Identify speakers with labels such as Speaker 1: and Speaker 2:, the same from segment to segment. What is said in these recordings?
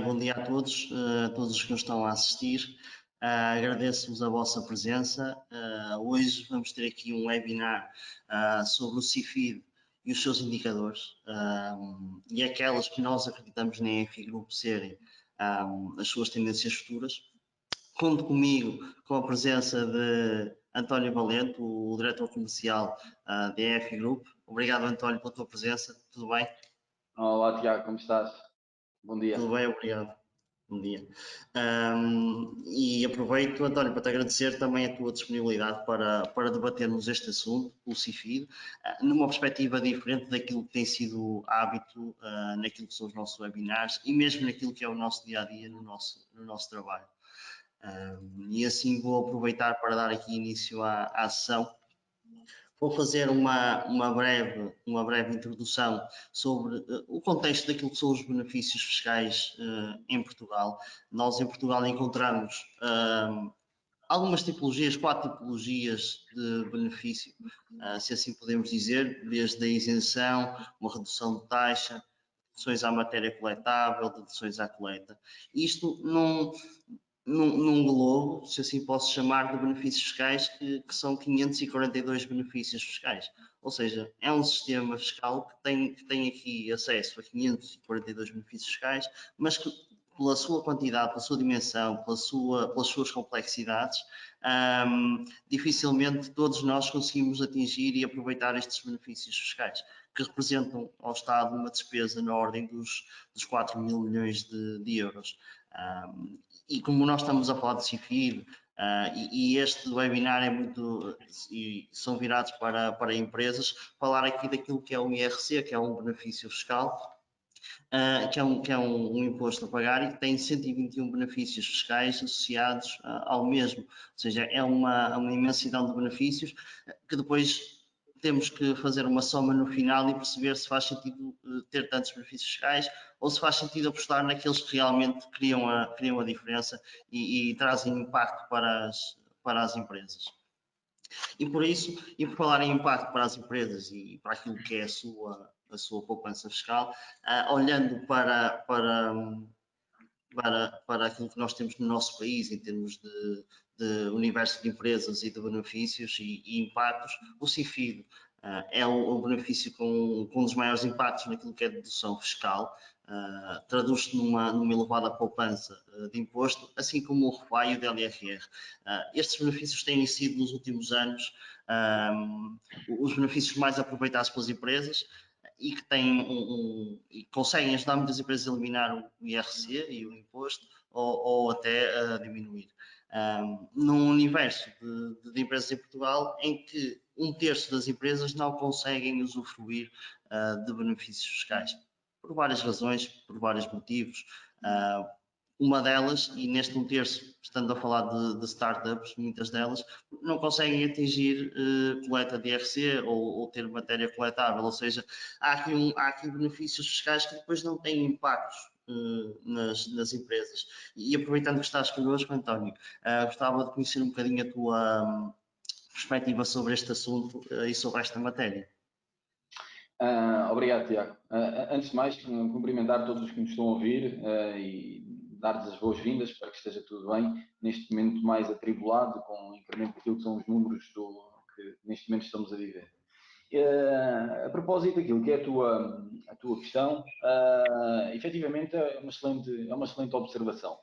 Speaker 1: bom dia a todos os que nos estão a assistir. Agradeço-vos a vossa presença. Hoje vamos ter aqui um webinar sobre o CIFID e os seus indicadores e aquelas que nós acreditamos na EFI Group serem as suas tendências futuras. Conto comigo com a presença de António Valente, o diretor comercial da EFI Group. Obrigado, António, pela tua presença. Tudo bem?
Speaker 2: Olá, Tiago, como estás? Bom dia.
Speaker 1: Tudo bem, obrigado. Bom dia. E aproveito, António, para te agradecer também a tua disponibilidade para debatermos este assunto, o CIFID, numa perspectiva diferente daquilo que tem sido hábito naquilo que são os nossos webinars e mesmo naquilo que é o nosso dia-a-dia no nosso trabalho. E assim vou aproveitar para dar aqui início à sessão. Vou fazer uma breve introdução sobre o contexto daquilo que são os benefícios fiscais em Portugal. Nós em Portugal encontramos algumas tipologias, 4 tipologias de benefício, se assim podemos dizer, desde a isenção, uma redução de taxa, deduções à matéria coletável, deduções à coleta. Isto num globo, se assim posso chamar, de benefícios fiscais, que são 542 benefícios fiscais. Ou seja, é um sistema fiscal que tem aqui acesso a 542 benefícios fiscais, mas que pela sua quantidade, pela sua dimensão, pelas suas complexidades, dificilmente todos nós conseguimos atingir e aproveitar estes benefícios fiscais, que representam ao Estado uma despesa na ordem dos 4 mil milhões de euros. E como nós estamos a falar de CIFID, e este webinar é são virados para empresas, falar aqui daquilo que é o IRC, que é um benefício fiscal, que é um imposto a pagar e que tem 121 benefícios fiscais associados ao mesmo. Ou seja, é uma imensidão de benefícios que depois temos que fazer uma soma no final e perceber se faz sentido ter tantos benefícios fiscais ou se faz sentido apostar naqueles que realmente criam a diferença e trazem impacto para as empresas. E por isso, e por falar em impacto para as empresas e para aquilo que é a sua poupança fiscal, olhando para aquilo que nós temos no nosso país em termos de universo de empresas e de benefícios e impactos, o CIFID é um benefício com um dos maiores impactos naquilo que é dedução fiscal, traduz-se numa elevada poupança de imposto, assim como o REFA e o DLRR. Estes benefícios têm sido nos últimos anos os benefícios mais aproveitados pelas empresas e que e conseguem ajudar muitas empresas a eliminar o IRC e o imposto ou até a diminuir. Num universo de empresas em Portugal em que 1/3 das empresas não conseguem usufruir de benefícios fiscais, por várias razões, por vários motivos. Uma delas, e neste 1/3, estando a falar de startups, muitas delas não conseguem atingir coleta de IRC ou ter matéria coletável, ou seja, há aqui benefícios fiscais que depois não têm impactos nas empresas. E aproveitando que estás connosco, António, gostava de conhecer um bocadinho a tua perspectiva sobre este assunto e sobre esta matéria.
Speaker 2: Obrigado, Tiago. Antes de mais, cumprimentar todos os que nos estão a ouvir e dar-lhes as boas-vindas para que esteja tudo bem neste momento mais atribulado com o incremento daquilo que são os números que neste momento estamos a viver. A propósito daquilo que é a tua questão, efetivamente é uma excelente observação.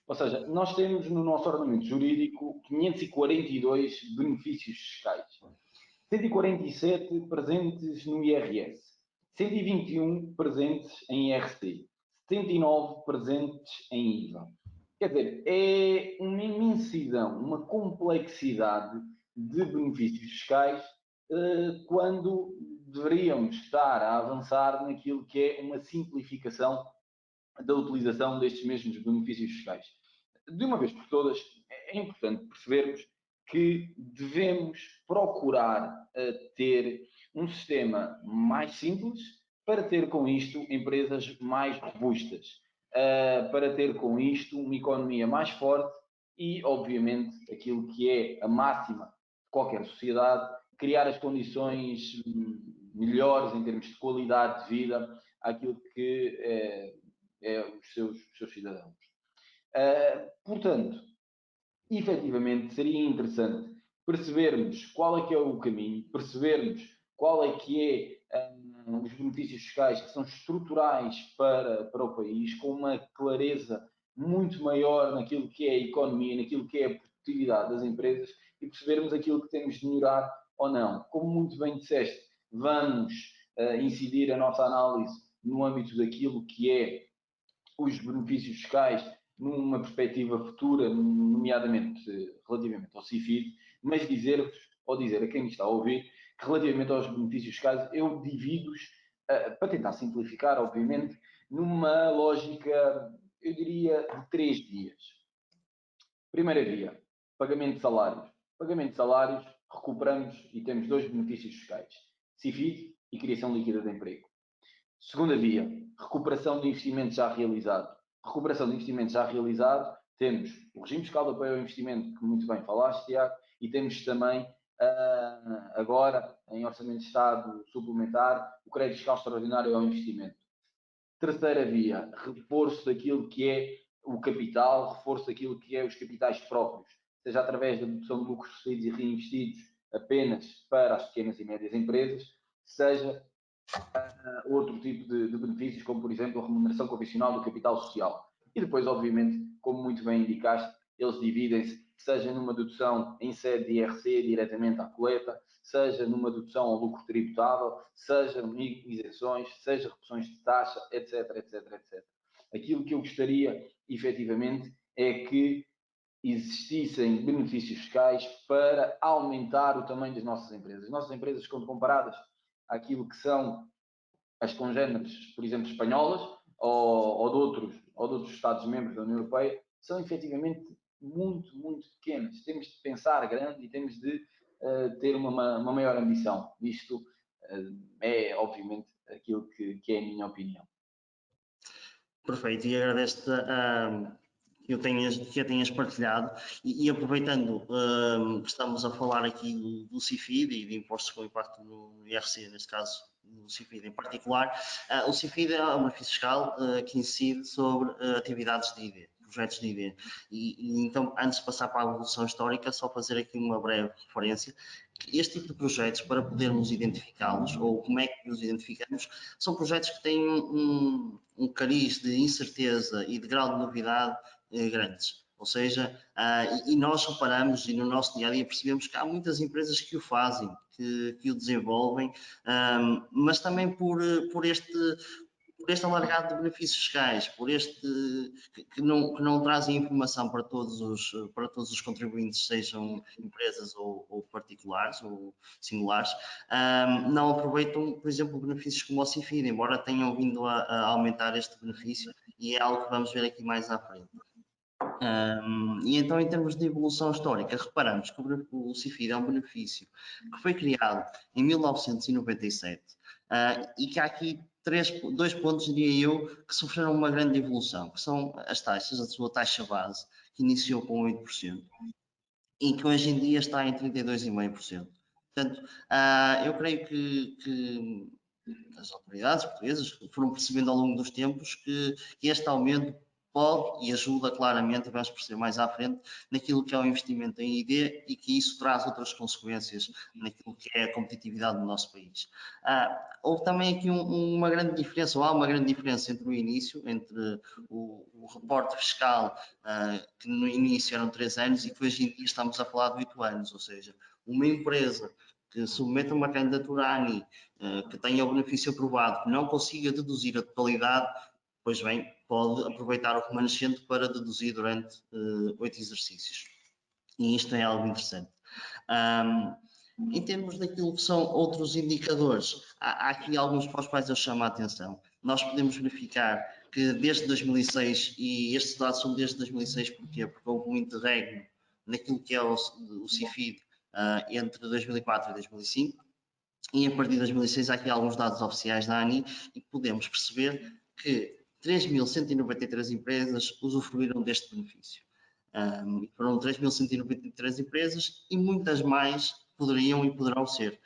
Speaker 2: Ou seja, nós temos no nosso ordenamento jurídico 542 benefícios fiscais. 147 presentes no IRS, 121 presentes em IRC, 79 presentes em IVA. Quer dizer, é uma imensidão, uma complexidade de benefícios fiscais quando deveríamos estar a avançar naquilo que é uma simplificação da utilização destes mesmos benefícios fiscais. De uma vez por todas, é importante percebermos que devemos procurar ter um sistema mais simples para ter com isto empresas mais robustas, para ter com isto uma economia mais forte e, obviamente, aquilo que é a máxima de qualquer sociedade, criar as condições melhores em termos de qualidade de vida àquilo que os seus cidadãos. Portanto, efetivamente, seria interessante percebermos qual é que é o caminho, percebermos qual é que é os benefícios fiscais que são estruturais para o país, com uma clareza muito maior naquilo que é a economia, naquilo que é a produtividade das empresas e percebermos aquilo que temos de melhorar ou não. Como muito bem disseste, vamos incidir a nossa análise no âmbito daquilo que é os benefícios fiscais numa perspectiva futura, nomeadamente relativamente ao CIFID, mas dizer-vos, ou dizer a quem me está a ouvir, que relativamente aos benefícios fiscais, eu divido-os, para tentar simplificar, obviamente, numa lógica, eu diria, de 3 vias. Primeira via, pagamento de salários. Pagamento de salários, recuperamos e temos 2 benefícios fiscais, CIFID e criação líquida de emprego. Segunda via, recuperação de investimento já realizado. Recuperação de investimento já realizado, temos o regime fiscal de apoio ao investimento, que muito bem falaste, Tiago, e temos também, agora, em Orçamento de Estado suplementar, o crédito fiscal extraordinário ao investimento. Terceira via, reforço daquilo que é o capital, reforço daquilo que é os capitais próprios, seja através da dedução de lucros recebidos e reinvestidos apenas para as pequenas e médias empresas, seja outro tipo de benefícios, como por exemplo a remuneração convencional do capital social. E depois, obviamente, como muito bem indicaste, eles dividem-se, seja numa dedução em sede de IRC diretamente à coleta, seja numa dedução ao lucro tributável, seja isenções, seja reduções de taxa, etc, etc, etc. Aquilo que eu gostaria, efetivamente, é que existissem benefícios fiscais para aumentar o tamanho das nossas empresas. As nossas empresas, quando comparadas àquilo que são as congêneres, por exemplo, espanholas ou de outros Estados-membros da União Europeia, são efetivamente muito, muito pequenas. Temos de pensar grande e temos de ter uma maior ambição. Isto é, obviamente, aquilo que é a minha opinião.
Speaker 1: Perfeito, e agradeço-te que a tenhas partilhado e aproveitando que estamos a falar aqui do CIFID e de impostos com impacto no IRC, neste caso no CIFID em particular, o CIFID é um benefício fiscal que incide sobre atividades de ID, projetos de ID. E então, antes de passar para a evolução histórica, só fazer aqui uma breve referência. Este tipo de projetos, para podermos identificá-los, ou como é que os identificamos, são projetos que têm um cariz de incerteza e de grau de novidade grandes. Ou seja, e nós reparamos e no nosso dia a dia percebemos que há muitas empresas que o fazem, que o desenvolvem, mas também por este alargado de benefícios fiscais, por este que não trazem informação para todos os contribuintes, sejam empresas ou particulares ou singulares, não aproveitam, por exemplo, benefícios como o CIFID, embora tenham vindo a aumentar este benefício, e é algo que vamos ver aqui mais à frente. E então, em termos de evolução histórica, reparamos que o CIFID é um benefício que foi criado em 1997 e que há aqui dois pontos, diria eu, que sofreram uma grande evolução, que são as taxas, a sua taxa base, que iniciou com 8%, e que hoje em dia está em 32,5%. Portanto, eu creio que as autoridades portuguesas foram percebendo ao longo dos tempos que este aumento pode e ajuda claramente, vamos perceber mais à frente, naquilo que é o investimento em ID e que isso traz outras consequências naquilo que é a competitividade do nosso país. Houve também aqui uma grande diferença, ou há uma grande diferença entre o início, entre o reporte fiscal, que no início eram 3 anos e que hoje em dia estamos a falar de 8 anos, ou seja, uma empresa que submeta uma candidatura à ANI, que tenha o benefício aprovado, que não consiga deduzir a totalidade, pois bem, pode aproveitar o remanescente para deduzir durante 8 exercícios. E isto é algo interessante. Em termos daquilo que são outros indicadores, há aqui alguns para os quais eu chamo a atenção. Nós podemos verificar que desde 2006, e estes dados são desde 2006, porquê? Porque houve um interregno naquilo que é o CIFID entre 2004 e 2005, e a partir de 2006 há aqui alguns dados oficiais da ANI e podemos perceber que 3.193 empresas usufruíram deste benefício. Foram 3.193 empresas e muitas mais poderiam e poderão ser.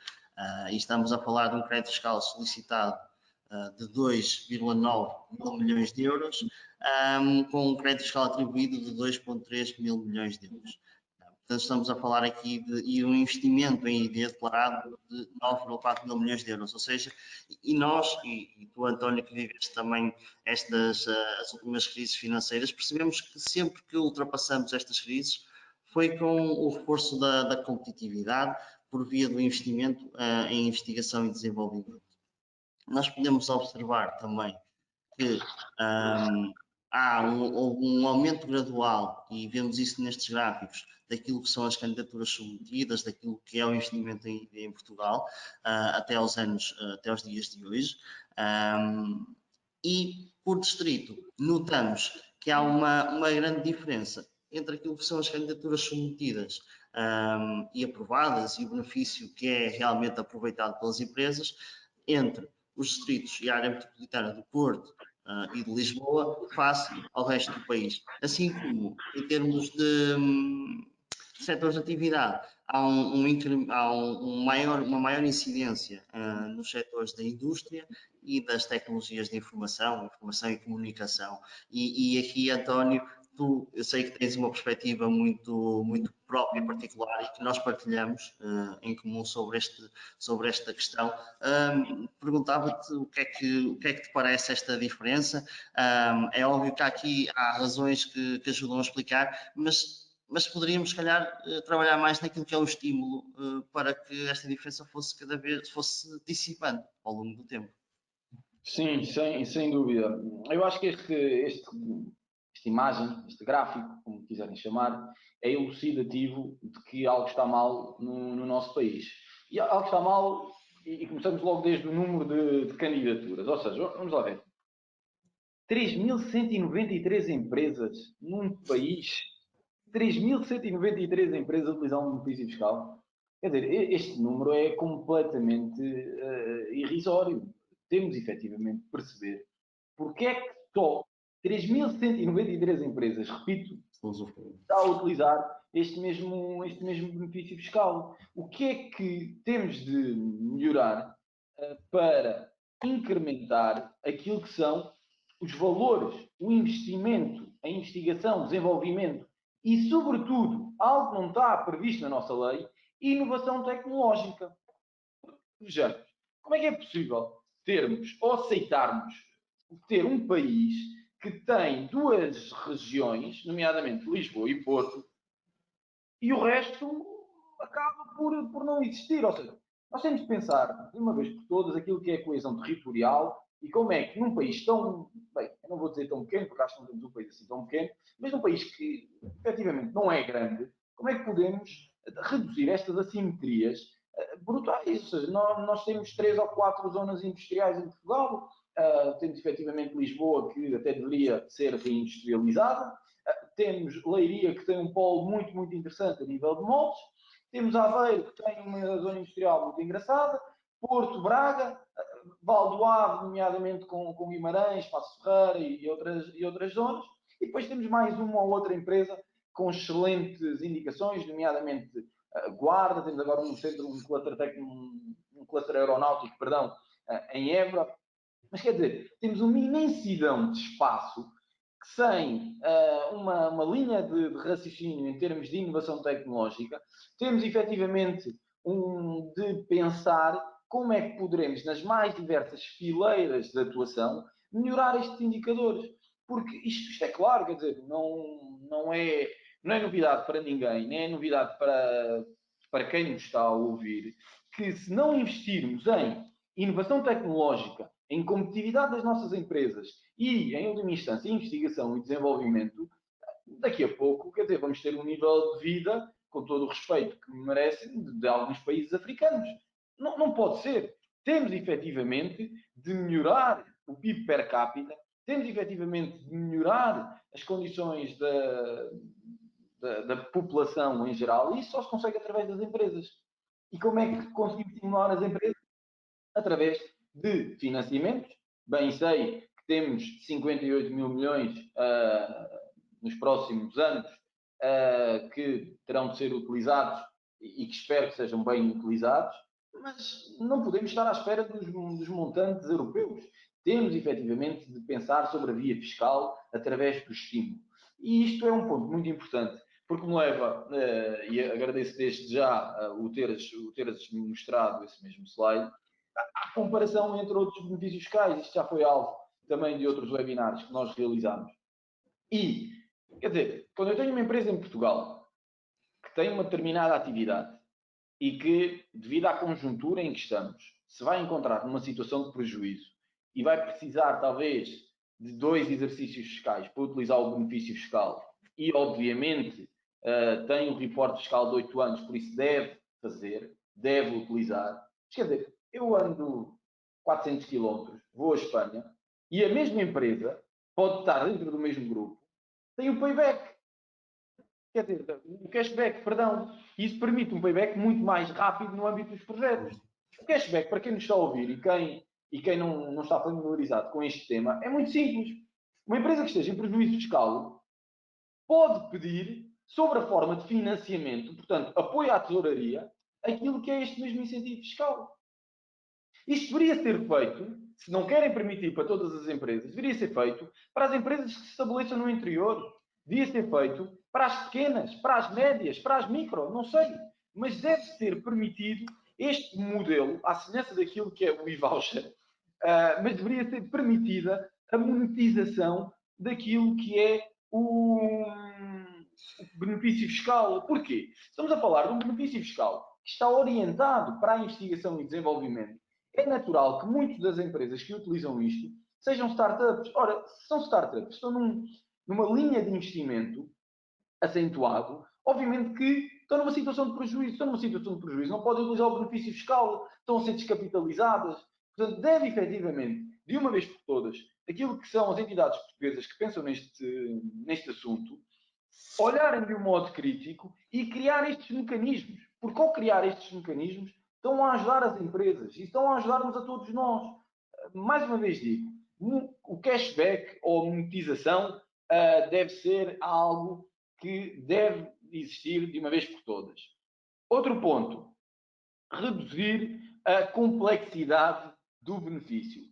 Speaker 1: E estamos a falar de um crédito fiscal solicitado de 2,9 mil milhões de euros, com um crédito fiscal atribuído de 2,3 mil milhões de euros. Portanto, estamos a falar aqui de um investimento em ID declarado de 9,4 mil milhões de euros, ou seja, e nós, e tu, António, que viveste também as últimas crises financeiras, percebemos que sempre que ultrapassamos estas crises foi com o reforço da competitividade por via do investimento em investigação e desenvolvimento. Nós podemos observar também que há um aumento gradual, e vemos isso nestes gráficos, daquilo que são as candidaturas submetidas, daquilo que é o investimento em Portugal, até aos dias de hoje. E, por distrito, notamos que há uma grande diferença entre aquilo que são as candidaturas submetidas e aprovadas e o benefício que é realmente aproveitado pelas empresas entre os distritos e a área metropolitana do Porto e de Lisboa face ao resto do país. Assim como, em termos de setores de atividade, há uma maior incidência nos setores da indústria e das tecnologias de informação e comunicação. E aqui, António, eu sei que tens uma perspectiva muito própria, particular, e que nós partilhamos em comum sobre esta questão. Perguntava-te o que é que te parece esta diferença. É óbvio que há razões que ajudam a explicar, mas poderíamos, se calhar, trabalhar mais naquilo que é o estímulo para que esta diferença fosse cada vez dissipando ao longo do tempo.
Speaker 2: Sim, sem dúvida. Eu acho que esta imagem, este gráfico, como quiserem chamar, é elucidativo de que algo está mal no nosso país. E algo está mal, e começamos logo desde o número de candidaturas. Ou seja, vamos lá ver. 3.193 empresas num país, 3.193 empresas utilizam um benefício fiscal. Quer dizer, este número é completamente irrisório. Temos efetivamente de perceber porque é que só 3.193 empresas, repito, está a utilizar este mesmo benefício fiscal. O que é que temos de melhorar para incrementar aquilo que são os valores, o investimento em investigação, desenvolvimento e, sobretudo, algo que não está previsto na nossa lei, inovação tecnológica. Vejamos, como é que é possível termos ou aceitarmos ter um país que tem duas regiões, nomeadamente Lisboa e Porto, e o resto acaba por não existir? Ou seja, nós temos de pensar, de uma vez por todas, aquilo que é a coesão territorial e como é que num país tão, bem, eu não vou dizer tão pequeno, porque acho que não temos um país assim tão pequeno, mas num país que efetivamente não é grande, como é que podemos reduzir estas assimetrias brutais? Ou seja, nós temos 3 ou 4 zonas industriais em Portugal, temos efetivamente Lisboa, que até deveria ser reindustrializada, temos Leiria, que tem um polo muito interessante a nível de moldes, temos Aveiro, que tem uma zona industrial muito engraçada, Porto, Braga, Val do Ave, nomeadamente com Guimarães, Paços Ferreira e outras zonas, e depois temos mais uma ou outra empresa com excelentes indicações, nomeadamente Guarda, temos agora um centro, um cluster aeronáutico, em Évora. Mas quer dizer, temos uma imensidão de espaço que, sem uma linha de raciocínio em termos de inovação tecnológica, temos efetivamente de pensar como é que poderemos, nas mais diversas fileiras de atuação, melhorar estes indicadores. Porque isto é claro, quer dizer, não é novidade para ninguém, nem é novidade para quem nos está a ouvir, que se não investirmos em inovação tecnológica, em competitividade das nossas empresas e, em última instância, investigação e desenvolvimento, daqui a pouco, quer dizer, vamos ter um nível de vida, com todo o respeito que merecem, de alguns países africanos. Não pode ser. Temos, efetivamente, de melhorar o PIB per capita, temos, efetivamente, de melhorar as condições da população em geral, e isso só se consegue através das empresas. E como é que conseguimos estimular as empresas? Através de financiamentos. Bem sei que temos 58 mil milhões nos próximos anos que terão de ser utilizados e que espero que sejam bem utilizados, mas não podemos estar à espera dos montantes europeus. Temos, efetivamente, de pensar sobre a via fiscal através do estímulo. E isto é um ponto muito importante, porque me leva, e agradeço desde já o teres mostrado esse mesmo slide, à comparação entre outros benefícios fiscais. Isto já foi alvo também de outros webinars que nós realizamos. E, quer dizer, quando eu tenho uma empresa em Portugal que tem uma determinada atividade e que, devido à conjuntura em que estamos, se vai encontrar numa situação de prejuízo e vai precisar, talvez, de 2 exercícios fiscais para utilizar o benefício fiscal e, obviamente, tem um reporte fiscal de 8 anos, por isso deve fazer, deve utilizar. Quer dizer, eu ando 400 km, vou à Espanha e a mesma empresa pode estar dentro do mesmo grupo, tem o payback. Quer dizer, o cashback, perdão, isso permite um payback muito mais rápido no âmbito dos projetos. O cashback, para quem nos está a ouvir e quem não está familiarizado com este tema, é muito simples. Uma empresa que esteja em prejuízo fiscal pode pedir, sobre a forma de financiamento, portanto, apoio à tesouraria, aquilo que é este mesmo incentivo fiscal. Isto deveria ser feito, se não querem permitir para todas as empresas, deveria ser feito para as empresas que se estabeleçam no interior. Devia ser feito para as pequenas, para as médias, para as micro, não sei. Mas deve ser permitido este modelo, à semelhança daquilo que é o e-voucher, mas deveria ser permitida a monetização daquilo que é o benefício fiscal. Porquê? Estamos a falar de um benefício fiscal que está orientado para a investigação e desenvolvimento. É natural que muitas das empresas que utilizam isto sejam startups. Ora, se são startups, estão numa linha de investimento acentuado, obviamente que estão numa situação de prejuízo. Estão numa situação de prejuízo, não podem utilizar o benefício fiscal, estão a ser descapitalizadas. Portanto, deve efetivamente, de uma vez por todas, aquilo que são as entidades portuguesas que pensam neste assunto, olharem de um modo crítico e criar estes mecanismos. Porque ao criar estes mecanismos, estão a ajudar as empresas e estão a ajudar-nos a todos nós. Mais uma vez digo, o cashback ou a monetização deve ser algo que deve existir de uma vez por todas. Outro ponto, reduzir a complexidade do benefício.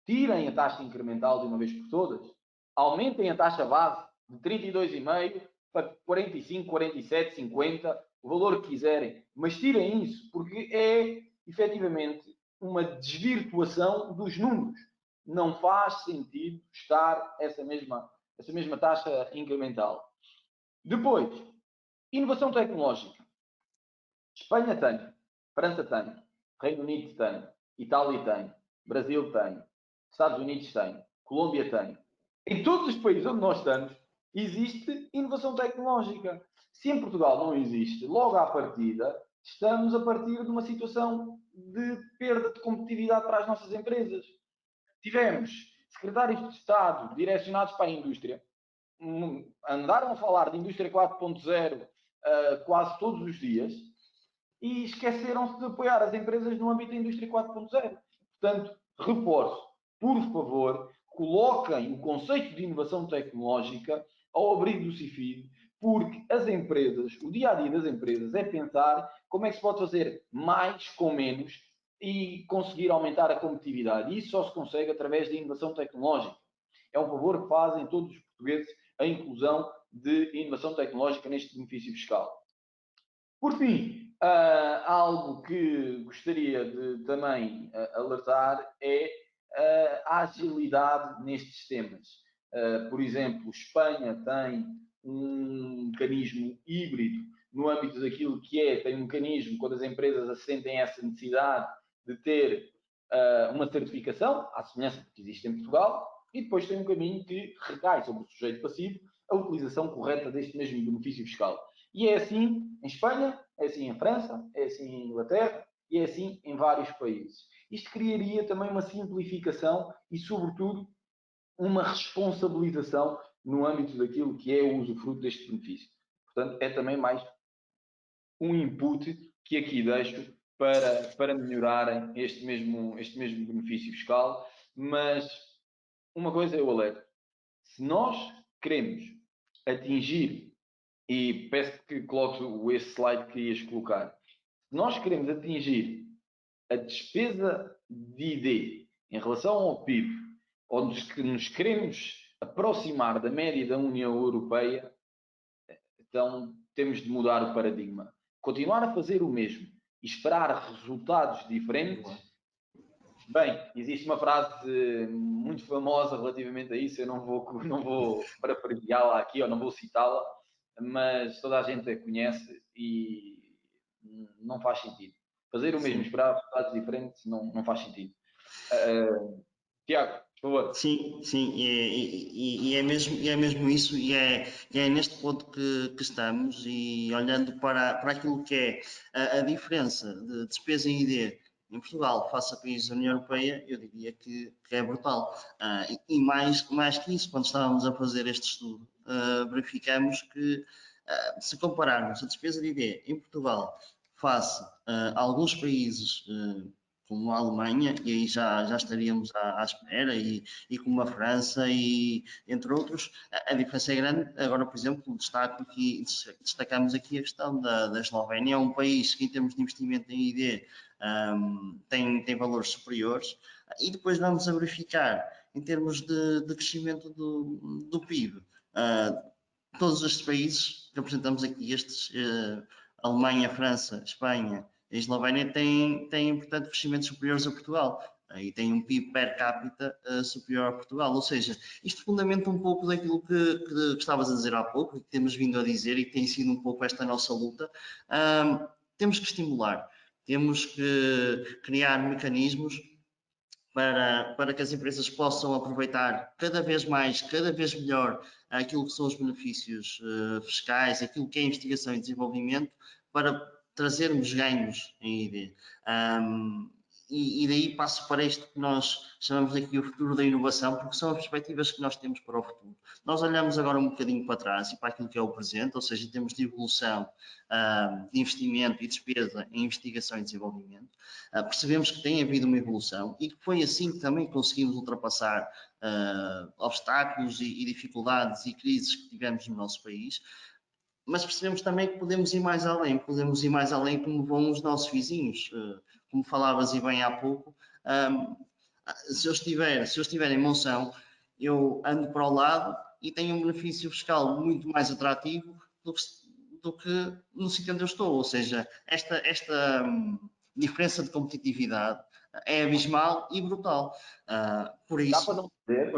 Speaker 2: Tirem a taxa incremental de uma vez por todas, aumentem a taxa base de 32,5 para 45, 47, 50, o valor que quiserem, mas tirem isso, porque é efetivamente uma desvirtuação dos números. Não faz sentido estar essa mesma taxa incremental. Depois, inovação tecnológica. Espanha tem, França tem, Reino Unido tem, Itália tem, Brasil tem, Estados Unidos tem, Colômbia tem. Em todos os países onde nós estamos, existe inovação tecnológica. Se em Portugal não existe, logo à partida, estamos a partir de uma situação de perda de competitividade para as nossas empresas. Tivemos secretários de Estado direcionados para a indústria, andaram a falar de indústria 4.0 quase todos os dias, e esqueceram-se de apoiar as empresas no âmbito da indústria 4.0. Portanto, reforço, por favor, coloquem o conceito de inovação tecnológica ao abrigo do CIFID, porque as empresas, o dia-a-dia das empresas é pensar como é que se pode fazer mais com menos e conseguir aumentar a competitividade. E isso só se consegue através da inovação tecnológica. É um favor que fazem todos os portugueses a inclusão de inovação tecnológica neste benefício fiscal. Por fim, algo que gostaria de também alertar é a agilidade nestes temas. Por exemplo, Espanha tem um mecanismo híbrido no âmbito daquilo que tem um mecanismo quando as empresas sentem essa necessidade de ter uma certificação, à semelhança do que existe em Portugal, e depois tem um caminho que recai sobre o sujeito passivo a utilização correta deste mesmo benefício fiscal. E é assim em Espanha, é assim em França, é assim em Inglaterra e é assim em vários países. Isto criaria também uma simplificação e, sobretudo, uma responsabilização no âmbito daquilo que é o usufruto deste benefício. Portanto, é também mais um input que aqui deixo para melhorarem este mesmo benefício fiscal. Mas uma coisa eu alerto: se nós queremos atingir, e peço que coloques esse slide que ias colocar, se nós queremos atingir a despesa de ID em relação ao PIB, onde nos queremos aproximar da média da União Europeia, então temos de mudar o paradigma. Continuar a fazer o mesmo e esperar resultados diferentes. Bem, existe uma frase muito famosa relativamente a isso, eu não vou parafraseá-la aqui, ou não vou citá-la, mas toda a gente a conhece e não faz sentido. Fazer o mesmo, esperar resultados diferentes, não faz sentido. Tiago, por favor.
Speaker 1: Sim, sim, e é mesmo isso, é neste ponto que estamos, e olhando para aquilo que é a diferença de despesa em ID em Portugal face a países da União Europeia, eu diria que é brutal. E mais que isso, quando estávamos a fazer este estudo, verificamos que, se compararmos a despesa de ID em Portugal face a alguns países como a Alemanha, e aí já estaríamos à espera, e como a França, e entre outros, a diferença é grande. Agora, por exemplo, destacamos aqui a questão da Eslovénia, é um país que, em termos de investimento em ID, tem valores superiores, e depois vamos a verificar, em termos de crescimento do PIB, todos estes países que apresentamos aqui, Alemanha, França, Espanha, a Eslovénia tem, portanto, crescimentos superiores a Portugal, e tem um PIB per capita superior a Portugal. Ou seja, isto fundamenta um pouco daquilo que estavas a dizer há pouco, e que temos vindo a dizer, e que tem sido um pouco esta nossa luta. Temos que estimular, temos que criar mecanismos para que as empresas possam aproveitar cada vez mais, cada vez melhor aquilo que são os benefícios fiscais, aquilo que é investigação e desenvolvimento, para trazermos ganhos em ID. E daí passo para isto que nós chamamos aqui o futuro da inovação, porque são as perspectivas que nós temos para o futuro. Nós olhamos agora um bocadinho para trás e para aquilo que é o presente, ou seja, em termos de evolução, de investimento e despesa em investigação e desenvolvimento. Percebemos que tem havido uma evolução, e que foi assim que também conseguimos ultrapassar obstáculos e dificuldades e crises que tivemos no nosso país. Mas percebemos também que podemos ir mais além, como vão os nossos vizinhos. Como falavas e bem há pouco, se eu estiver em Monção, eu ando para o lado e tenho um benefício fiscal muito mais atrativo do que no sítio onde eu estou. Ou seja, esta diferença de competitividade é abismal e brutal. Por isso,
Speaker 2: já para não dizer,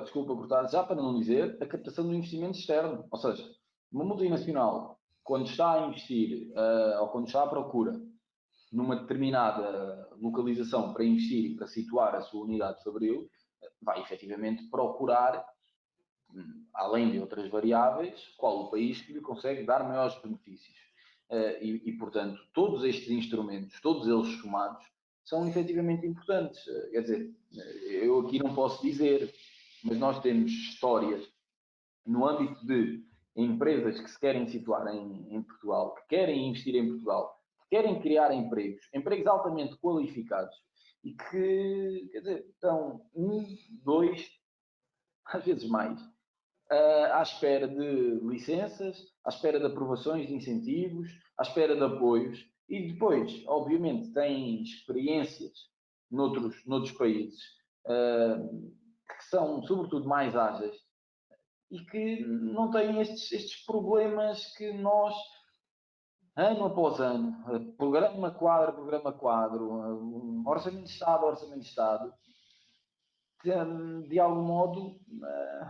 Speaker 2: desculpa cortar, já para não dizer a captação do investimento externo. Ou seja, uma multinacional, quando está a investir ou quando está à procura numa determinada localização para investir e para situar a sua unidade de fabril, vai efetivamente procurar, além de outras variáveis, qual o país que lhe consegue dar maiores benefícios. Portanto, todos estes instrumentos, todos eles somados, são efetivamente importantes. Quer dizer, eu aqui não posso dizer, mas nós temos histórias no âmbito de empresas que se querem situar em Portugal, que querem investir em Portugal, que querem criar empregos altamente qualificados, e que, quer dizer, estão 1, 2, às vezes mais, à espera de licenças, à espera de aprovações de incentivos, à espera de apoios, e depois, obviamente, têm experiências noutros países que são, sobretudo, mais ágeis e que não têm estes problemas que nós, ano após ano, programa quadro, orçamento de Estado, de algum modo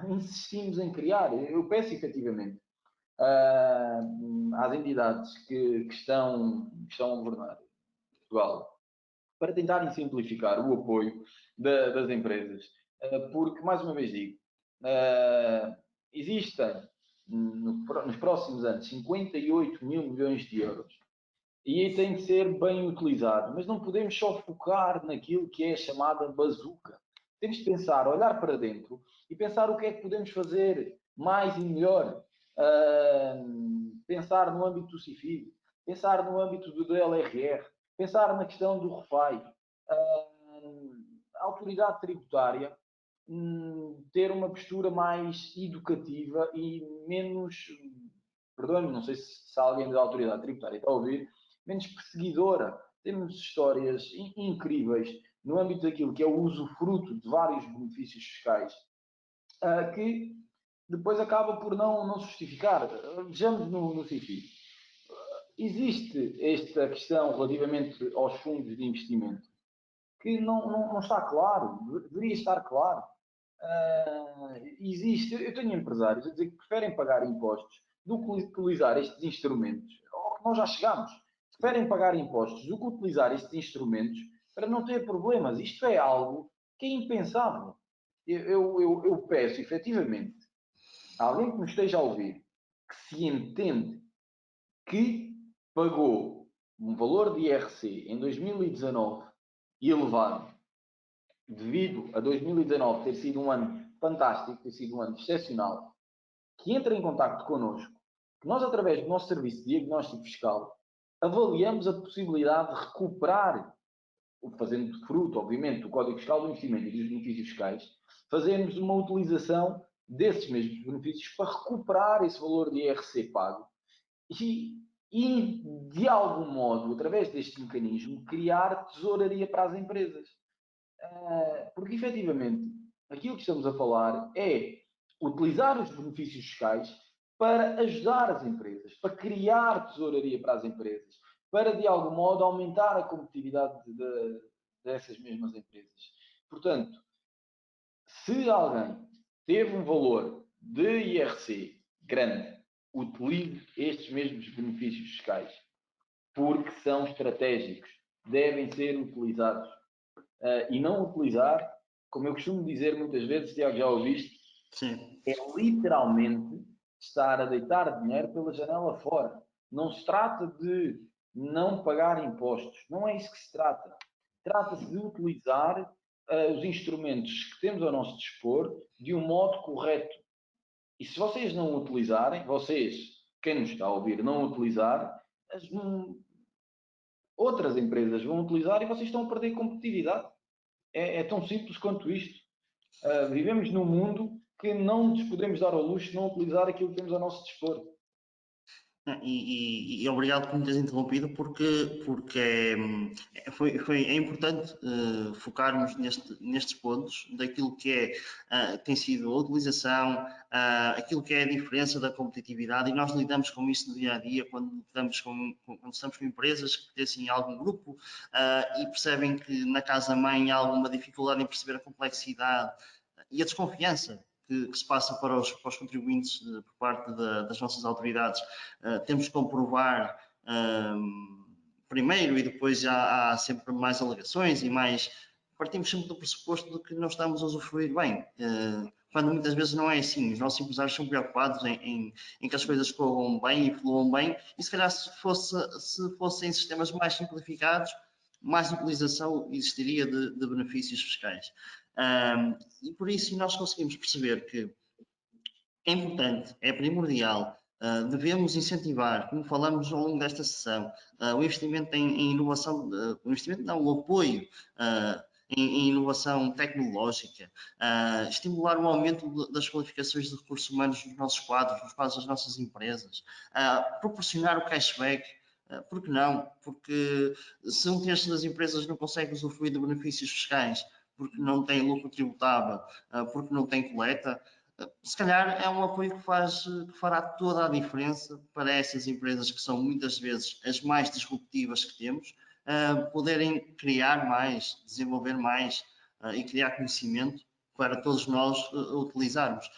Speaker 2: insistimos em criar. Eu peço efetivamente às entidades que estão a governar Portugal para tentarem simplificar o apoio das empresas, porque, mais uma vez digo, existem nos próximos anos 58 mil milhões de euros, e aí tem que ser bem utilizado, mas não podemos só focar naquilo que é chamada bazuca. Temos de pensar, olhar para dentro e pensar o que é que podemos fazer mais e melhor. Pensar no âmbito do CIFID, pensar no âmbito do LRR, pensar na questão do REFAI. A autoridade tributária ter uma postura mais educativa e menos, perdoe-me, não sei se alguém da autoridade tributária está a ouvir, menos perseguidora temos histórias incríveis no âmbito daquilo que é o usufruto de vários benefícios fiscais, que depois acaba por não justificar. Vejamos no CIFI. Existe esta questão relativamente aos fundos de investimento que não está claro, deveria estar claro. Eu tenho empresários a dizer que preferem pagar impostos do que utilizar estes instrumentos, ao que nós já chegamos, preferem pagar impostos do que utilizar estes instrumentos para não ter problemas. Isto é algo que é impensável. Eu peço, efetivamente, a alguém que me esteja a ouvir, que se entende que pagou um valor de IRC em 2019 elevado, devido a 2019 ter sido um ano fantástico, ter sido um ano excepcional, que entra em contacto connosco, que nós, através do nosso serviço de diagnóstico fiscal, avaliamos a possibilidade de recuperar, fazendo fruto, obviamente, do Código Fiscal do Investimento e dos benefícios fiscais, fazermos uma utilização desses mesmos benefícios para recuperar esse valor de IRC pago e, de algum modo, através deste mecanismo, criar tesouraria para as empresas. Porque, efetivamente, aquilo que estamos a falar é utilizar os benefícios fiscais para ajudar as empresas, para criar tesouraria para as empresas, para, de algum modo, aumentar a competitividade dessas mesmas empresas. Portanto, se alguém teve um valor de IRC grande, utilize estes mesmos benefícios fiscais, porque são estratégicos, devem ser utilizados. E não utilizar, como eu costumo dizer muitas vezes, Tiago, já ouviste,
Speaker 1: Sim.
Speaker 2: é literalmente estar a deitar dinheiro pela janela fora. Não se trata de não pagar impostos, não é isso que se trata. Trata-se de utilizar os instrumentos que temos ao nosso dispor de um modo correto. E se vocês não utilizarem, quem nos está a ouvir, não utilizar, outras empresas vão utilizar e vocês estão a perder competitividade. É tão simples quanto isto. Vivemos num mundo que não nos podemos dar ao luxo de não utilizar aquilo que temos ao nosso dispor.
Speaker 1: E obrigado por me teres interrompido, porque é importante focarmos nestes pontos daquilo que tem sido a utilização, aquilo que é a diferença da competitividade, e nós lidamos com isso no dia a dia quando estamos com empresas que pertencem a algum grupo e percebem que na casa-mãe há alguma dificuldade em perceber a complexidade e a desconfiança que se passa para os contribuintes por parte das nossas autoridades. Temos que comprovar primeiro e depois já há sempre mais alegações e mais... Partimos sempre do pressuposto de que não estamos a usufruir bem, quando muitas vezes não é assim. Os nossos empresários são preocupados em que as coisas corram bem e fluam bem, e se calhar se fossem sistemas mais simplificados, mais utilização existiria de benefícios fiscais. E por isso nós conseguimos perceber que é importante, é primordial, devemos incentivar, como falamos ao longo desta sessão, o investimento em inovação, o investimento não, o apoio em inovação tecnológica, estimular o aumento das qualificações de recursos humanos nos nossos quadros, nos quadros das nossas empresas, proporcionar o cashback. Por que não? Porque se um terço das empresas não consegue usufruir de benefícios fiscais, porque não tem lucro tributável, porque não tem coleta, se calhar é um apoio que fará toda a diferença para essas empresas que são muitas vezes as mais disruptivas que temos, poderem criar mais, desenvolver mais e criar conhecimento para todos nós utilizarmos.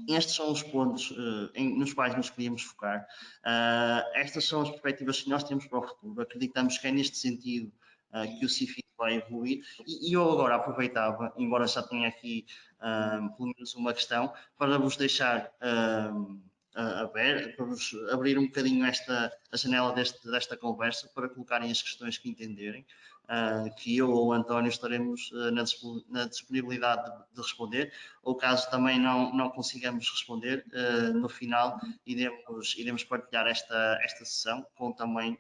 Speaker 1: Estes são os pontos nos quais nos queríamos focar. Estas são as perspectivas que nós temos para o futuro. Acreditamos que é neste sentido que o CIFI vai evoluir. E eu agora aproveitava, embora já tenha aqui pelo menos uma questão, para vos deixar aberto, para vos abrir um bocadinho a janela desta conversa, para colocarem as questões que entenderem, que eu ou o António estaremos na disponibilidade de responder, ou caso também não consigamos responder, no final iremos partilhar esta sessão com também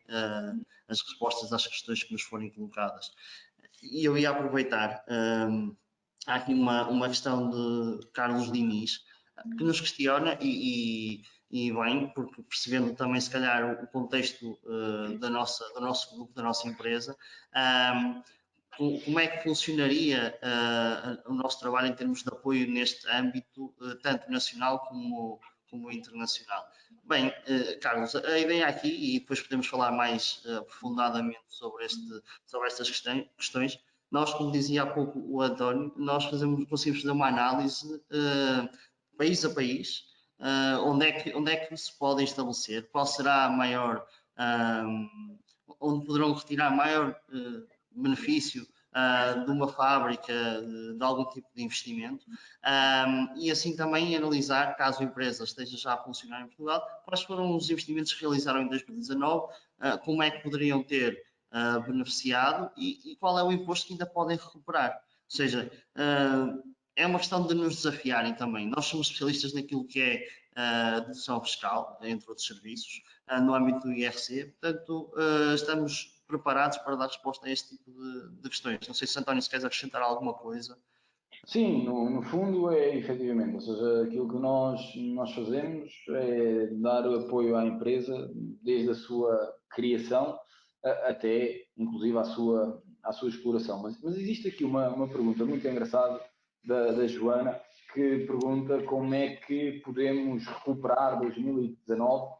Speaker 1: as respostas às questões que nos forem colocadas. E eu ia aproveitar, há aqui uma questão de Carlos Diniz, que nos questiona, e e bem, porque percebendo também, se calhar, o contexto do nosso grupo, da nossa empresa, como é que funcionaria o nosso trabalho em termos de apoio neste âmbito, tanto nacional como internacional? Bem, Carlos, a ideia aqui, e depois podemos falar mais aprofundadamente sobre estas questões, nós, como dizia há pouco o António, nós conseguimos fazer uma análise país a país, onde é que se podem estabelecer, qual será a maior, onde poderão retirar maior benefício de uma fábrica, de algum tipo de investimento, e assim também analisar, caso a empresa esteja já a funcionar em Portugal, quais foram os investimentos que realizaram em 2019, como é que poderiam ter beneficiado e qual é o imposto que ainda podem recuperar. Ou seja, é uma questão de nos desafiarem também. Nós somos especialistas naquilo que é a dedução fiscal, entre outros serviços, no âmbito do IRC, portanto, estamos preparados para dar resposta a este tipo de questões. Não sei se, António, se queres acrescentar alguma coisa.
Speaker 2: Sim, no fundo é efetivamente, ou seja, aquilo que nós fazemos é dar o apoio à empresa desde a sua criação até, inclusive, à sua exploração. Mas existe aqui uma pergunta muito engraçada da Joana, que pergunta como é que podemos recuperar 2019,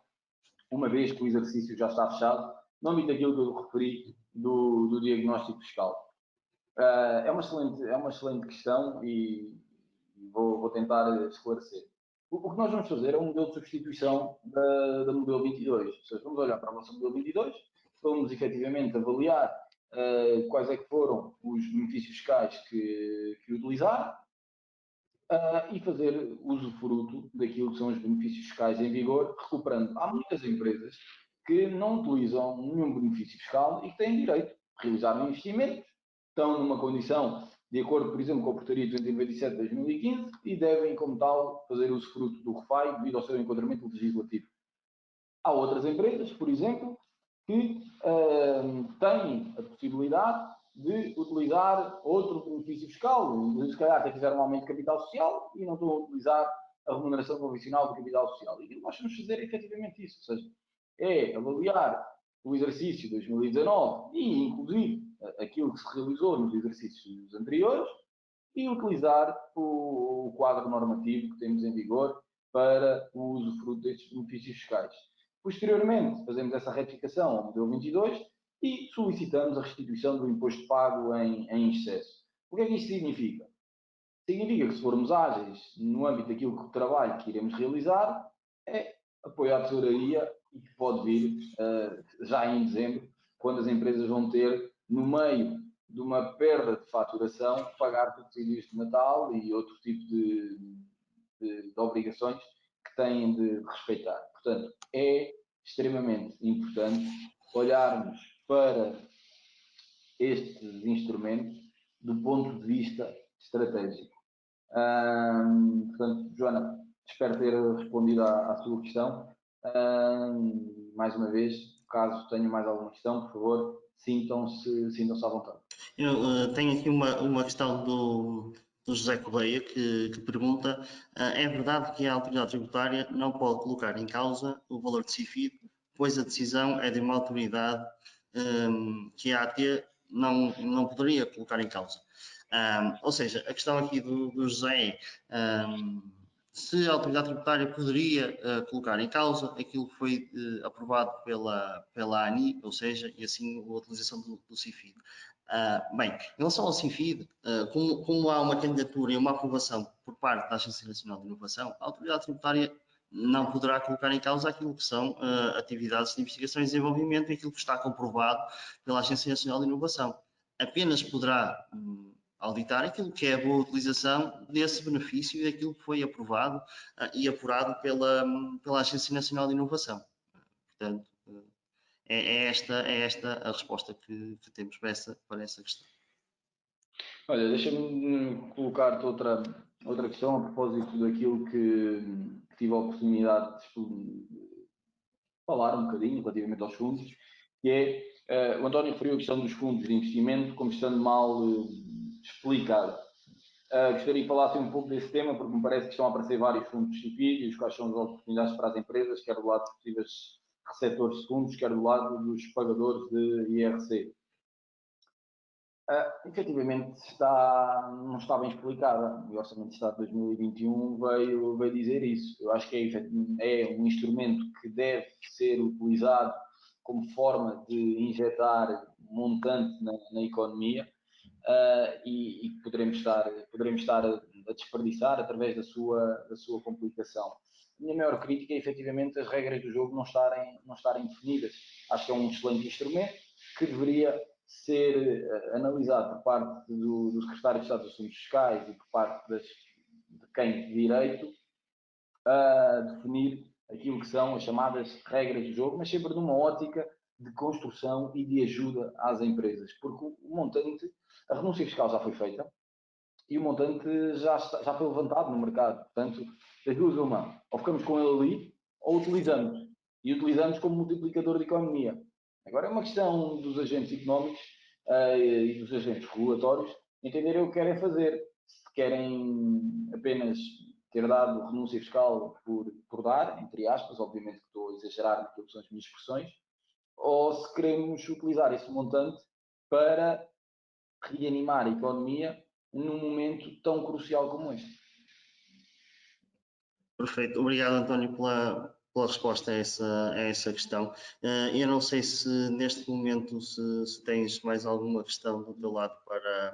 Speaker 2: uma vez que o exercício já está fechado, no âmbito daquilo que eu referi do diagnóstico fiscal. É uma excelente questão e vou tentar esclarecer. O que nós vamos fazer é um modelo de substituição da modelo 22. Ou seja, vamos olhar para a nossa modelo 22, vamos efetivamente avaliar quais é que foram os benefícios fiscais que utilizaram e fazer usufruto daquilo que são os benefícios fiscais em vigor, recuperando. Há muitas empresas que não utilizam nenhum benefício fiscal e que têm direito a realizar um investimento, estão numa condição de acordo, por exemplo, com a Portaria 227 de 2015 e devem, como tal, fazer usufruto do RFAI devido ao seu enquadramento legislativo. Há outras empresas, por exemplo, que têm a possibilidade de utilizar outro benefício fiscal. Se calhar até fizeram um aumento de capital social e não estão a utilizar a remuneração convencional do capital social. E nós vamos fazer efetivamente isso. Ou seja, é avaliar o exercício 2019 e, inclusive, aquilo que se realizou nos exercícios anteriores e utilizar o quadro normativo que temos em vigor para o usufruto destes benefícios fiscais. Posteriormente, fazemos essa retificação ao modelo 22 e solicitamos a restituição do imposto pago em excesso. O que é que isto significa? Significa que, se formos ágeis no âmbito daquilo que o trabalho que iremos realizar, é apoio à tesouraria e que pode vir já em dezembro, quando as empresas vão ter, no meio de uma perda de faturação, pagar subsídios de Natal e outro tipo de obrigações que têm de respeitar. Portanto, é extremamente importante olharmos para estes instrumentos do ponto de vista estratégico. Portanto, Joana, espero ter respondido à sua questão. Mais uma vez, caso tenham mais alguma questão, por favor, sintam-se à vontade.
Speaker 1: Eu tenho aqui uma questão do José Correia que pergunta: é verdade que a autoridade tributária não pode colocar em causa o valor de CIFID, pois a decisão é de uma autoridade que a AT não poderia colocar em causa. Ou seja, a questão aqui do José é se a autoridade tributária poderia colocar em causa aquilo que foi aprovado pela ANI, ou seja, e assim a utilização do CIFID. Bem, em relação ao CIFID, como há uma candidatura e uma aprovação por parte da Agência Nacional de Inovação, a autoridade tributária não poderá colocar em causa aquilo que são atividades de investigação e desenvolvimento e aquilo que está comprovado pela Agência Nacional de Inovação. Apenas poderá auditar aquilo que é a boa utilização desse benefício e daquilo que foi aprovado e apurado pela Agência Nacional de Inovação. Portanto, é esta a resposta que temos para essa questão.
Speaker 2: Olha, deixa-me colocar-te outra questão a propósito daquilo que tive a oportunidade de falar um bocadinho relativamente aos fundos, que o António referiu a questão dos fundos de investimento como estando mal explicada. Gostaria de falar assim, um pouco desse tema, porque me parece que estão a aparecer vários fundos de subsídios, quais são as oportunidades para as empresas, quer do lado de possíveis receptores de fundos, quer do lado dos pagadores de IRC. Efetivamente não está bem explicada. O Orçamento de Estado de 2021 veio dizer isso. Eu acho que é um instrumento que deve ser utilizado como forma de injetar montante na economia e poderemos estar a desperdiçar através da sua complicação. A minha maior crítica é efetivamente as regras do jogo não estarem definidas. Acho que é um excelente instrumento que deveria ser analisado por parte do Secretário de Estado dos Assuntos Fiscais e por parte de quem de direito a definir aquilo que são as chamadas regras do jogo, mas sempre numa ótica de construção e de ajuda às empresas, porque o montante, a renúncia fiscal já foi feita e o montante já foi levantado no mercado. Portanto, das duas uma, ou ficamos com ele ali, ou utilizamos. E utilizamos como multiplicador de economia. Agora é uma questão dos agentes económicos e dos agentes regulatórios entenderem o que querem fazer. Se querem apenas ter dado renúncia fiscal por dar, entre aspas, obviamente que estou a exagerar naquilo que são as minhas expressões, ou se queremos utilizar esse montante para reanimar a economia num momento tão crucial como este.
Speaker 1: Perfeito. Obrigado, António, pela resposta a essa questão. Eu não sei se neste momento se tens mais alguma questão do teu lado para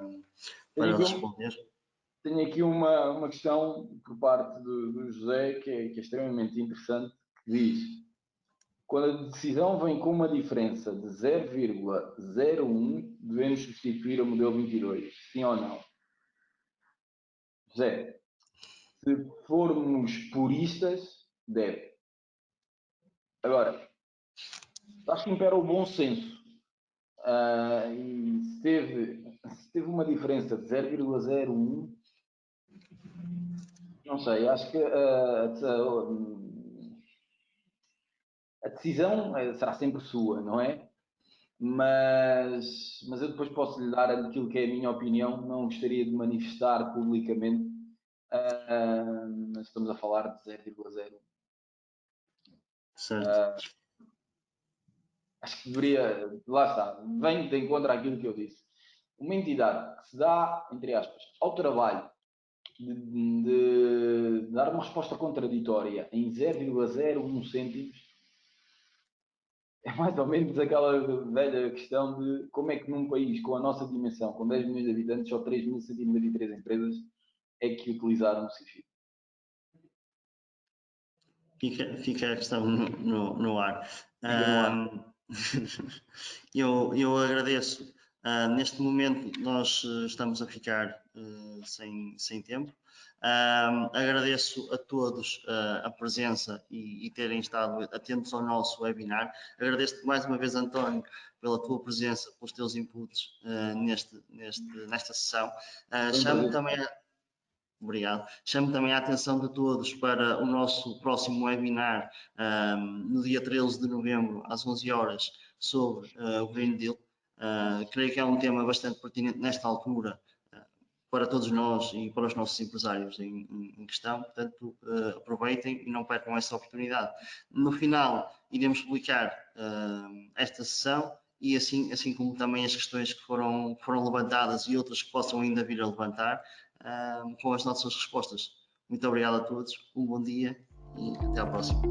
Speaker 1: responder.
Speaker 2: Tenho aqui uma questão por parte do José que é extremamente interessante, que diz: quando a decisão vem com uma diferença de 0,01, devemos substituir o modelo 22, sim ou não? José, se formos puristas, deve. Agora, acho que impera o bom senso. E se teve uma diferença de 0,01, não sei, acho que a decisão será sempre sua, não é? Mas eu depois posso lhe dar aquilo que é a minha opinião, não gostaria de manifestar publicamente, mas estamos a falar de 0,01.
Speaker 1: Certo.
Speaker 2: Acho que deveria, lá está, vem de encontro àquilo que eu disse. Uma entidade que se dá, entre aspas, ao trabalho de dar uma resposta contraditória em 0,01 cêntimos, é mais ou menos aquela velha questão de como é que num país com a nossa dimensão, com 10 milhões de habitantes, só 3.193 empresas é que utilizaram o CIFID.
Speaker 1: Fica a questão no ar. Eu agradeço. Neste momento nós estamos a ficar sem tempo. Agradeço a todos a presença e terem estado atentos ao nosso webinar. Agradeço-te mais uma vez, António, pela tua presença, pelos teus inputs nesta sessão. Chamo também Obrigado. Chamo também a atenção de todos para o nosso próximo webinar no dia 13 de novembro, às 11 horas, sobre o Green Deal. Creio que é um tema bastante pertinente nesta altura para todos nós e para os nossos empresários em questão. Portanto, aproveitem e não percam essa oportunidade. No final, iremos publicar esta sessão e assim como também as questões que foram levantadas e outras que possam ainda vir a levantar, com as nossas respostas. Muito obrigado a todos, um bom dia e até à próxima.